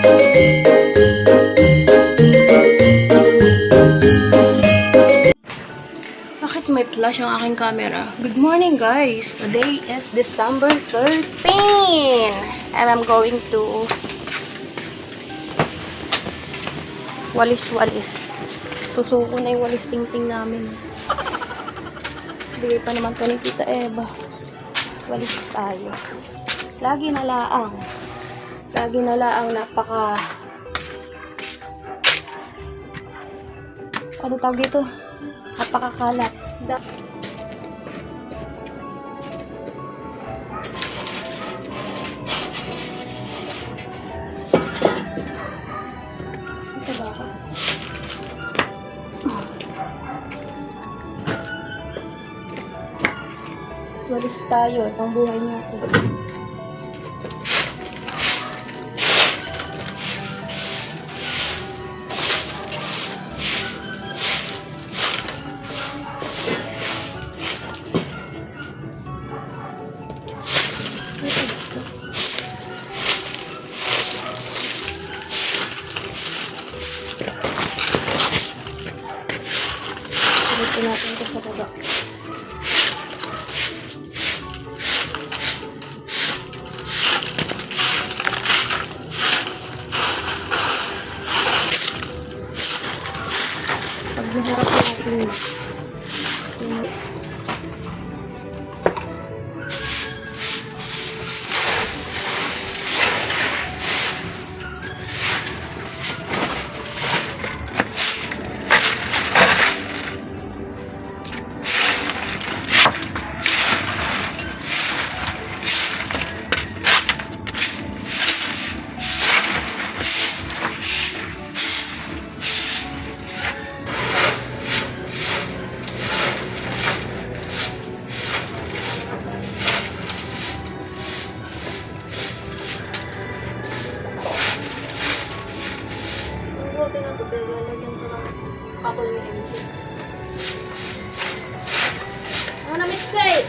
Bakit may flash ang aking camera? Good morning, guys! Today is December 13! And I'm going to walis-walis. Susuko na yung walis ting-ting namin. Bigay pa naman to ni Tita Eva. Walis tayo. Lagi na laang ano tawag dito? Napakakalat. Ito ba ka? Walis tayo. Itong buhay niya ako. Ito natin ito sa baba. Pag naharap natin lalagyan ko ng kapal ni MC. Ano na mistake?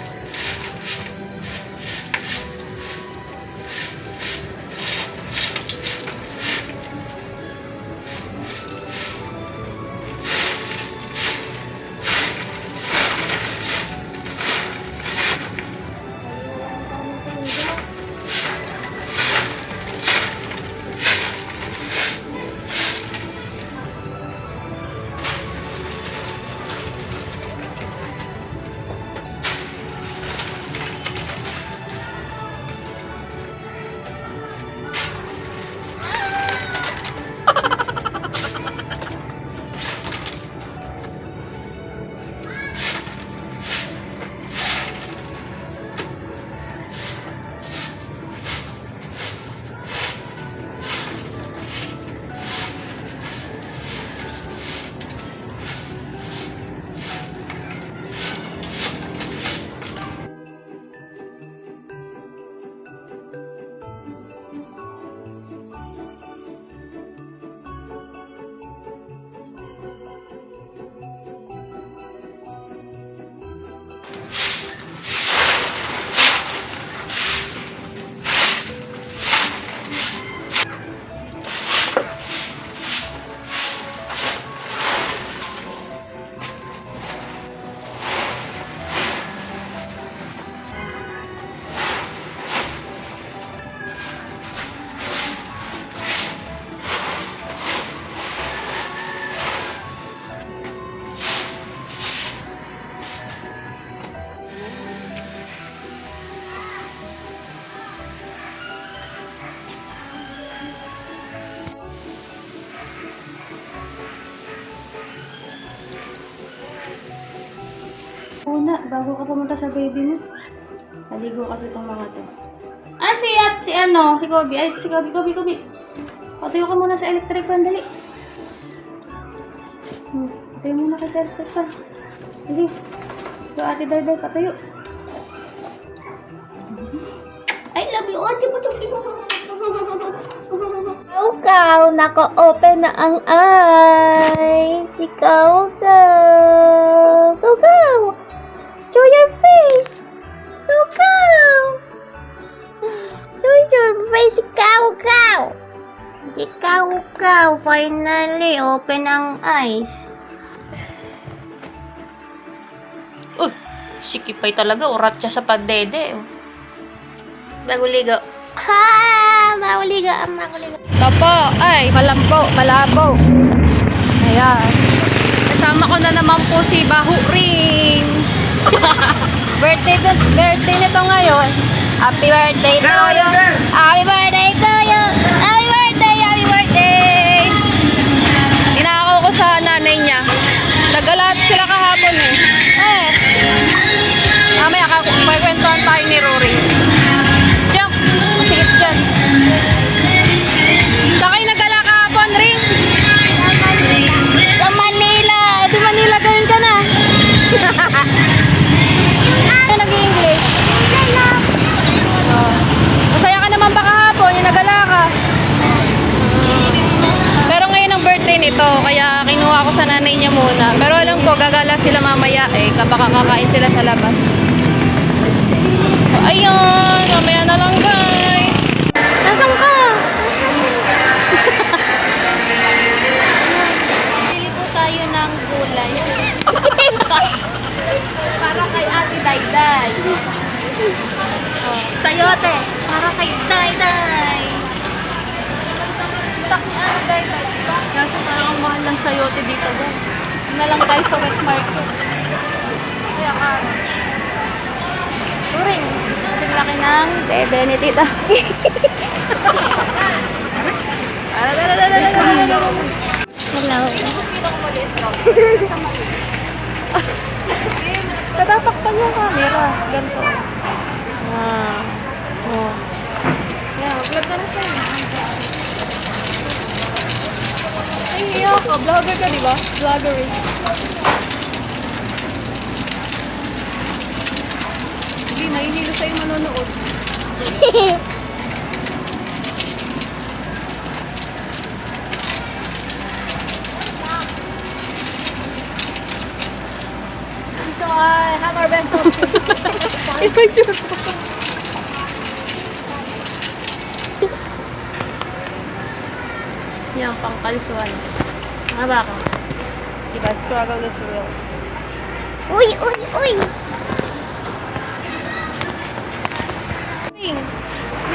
Una, bago ka pumunta sa baby mo, naligo kasi itong mga to. Si Kobe. Ay, si Kobe. Patayo ka muna sa electric fan, dali. Patayo muna ka sa electric fan. Dali. So, ate Day, patayo. I love you, ate. Patayo mo. Ikaw, naka-open na ang eyes. Ikaw. Go. Show your face. Go. Show your face. Ikaw. Ikaw, finally, open ang eyes. Sikipay talaga. Urat siya sa padede. Baguligo. Ha! Baguligo. Ito po. Ay, malabo. Ayan. Kasama ko na naman po si Bahu Ring. birthday nito ngayon. Happy birthday to you. Happy birthday to you. Happy birthday. Tinakaw ko sa nanay niya. Nagalat sila kahapon eh. Mamaya may kwentuhan tayo ni Rory. Diyan, masigit dyan. Saan kayo nagala kahapon, Ring? Sa Manila. Di Manila, ganyan ka na. Ano nag-i-English? Oh. Masaya ka naman ba kahapon? Yung nagala ka. Pero ngayon ang birthday nito, kaya kinuha ko sa nanay niya muna. Pero alam ko, gagala sila mamaya eh. Baka kakain sila sa labas. So, ayun. Mamaya na lang, guys. Nasaan ka? Pili po tayo ng gulay. Para kay Ate Dayday. Oh, sayote. Para kay Dayday. Tak ni Ate Dayday. Kasi parang ang mahal ng sayote dito, guys. Na lang tayo sa wet market. Kaya ka. Turing. Kasing laki ng bebe ni tita. Hello. Tatatakpan yung camera. Ganito. Ah. Oh. Yan, vlog ka na sa'yo. Ay, iya ka. Vlogger ka, di ba? Vloggerist. Hindi, nahihilo sa'yo manonood. Ito ay Hammer Bento. Ito yun. Yan, pangkalsuan. Mga baka. Diba, struggle is real. Uy.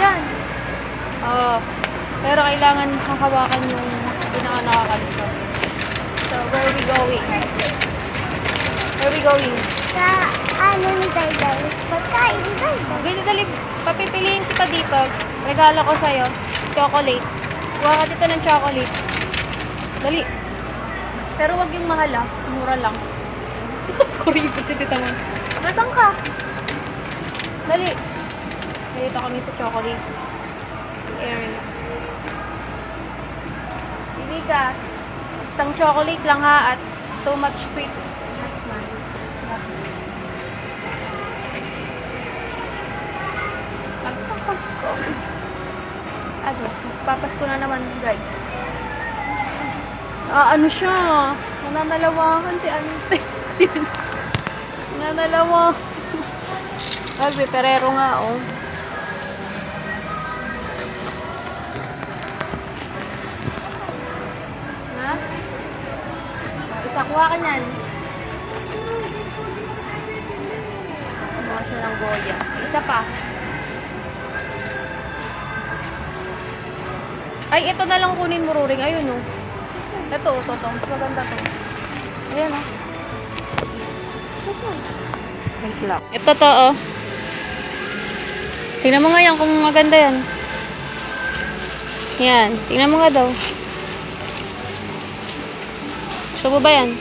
Yan. Oo. Pero kailangan hahawakan yung pinaka-nakakalsuan. So, where are we going? Sa ano ni Dayday? Pagkain ni Dayday. Dito, dali. Papipiliin kita dito. Regalo ko sa'yo. Chocolate. Kuha ka dito ng chocolate. Dali. Pero wag yung mahal ah. Mura lang. Kuripot si tita mo. Nasaan ka? Dali. Dito kami sa chocolate. Area. Pili ka. Isang chocolate lang ha at too much sweet. Magpapasko. Mas papasko na naman guys. Ano siya? Nananalawakan si Ante. Nananalawakan. Albi, perero nga oh. Ha? Isa, kuha ka niyan. Kuha siya ng goya. Isa pa. Ay, ito na lang kunin mo, Ruring. Ayun, oh. Ito. Mas maganda to. Ayan, oh. Wait lang. Ito to, oh. Tingnan mo nga yan kung maganda yan. Yan. Tingnan mo nga daw. Gusto mo ba yan?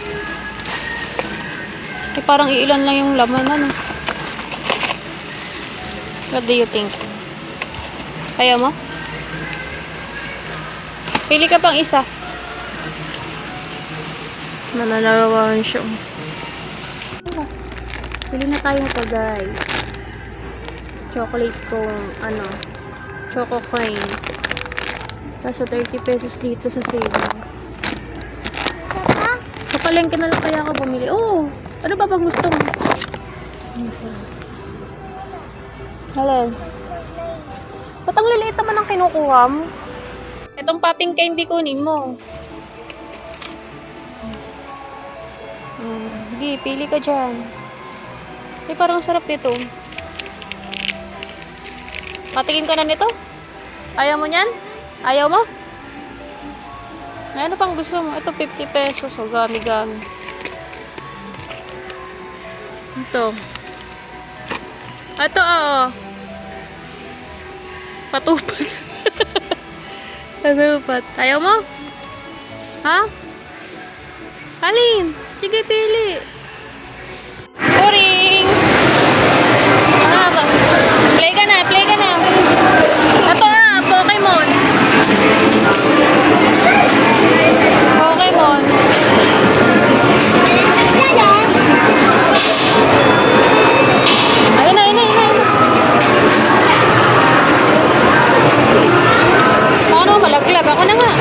Ay, parang iilan lang yung laman, ano. What do you think? Kaya mo? Pili ka pang isa. Nananarawan siya. Pili na tayo ito, guys. Chocolate kong, Choco Coins. Kaso 30 pesos dito sa saving. Sa palengke na lang kaya ako bumili. Oo! Ano ba bang gusto mo? Helen. Ba't ang liliit naman ang kinukuha mo? Itong popping candy kunin mo. Sige, pili ka dyan. Ay, parang sarap nito. Patingin ka na nito? Ayaw mo niyan? Ayaw mo? Ano pang gusto mo? Ito, 50 pesos. O, gami-gami. Ito. Ito, oo. Patupat. Patupat. Ayaw mo? Ha? Alin? Sige, pili. Turing! Ano to? Play ka na, play ka na. Ito na, Pokemon. Pokemon. Ayun na, ayun na, ayun na. Paano malaglag? Ako na nga.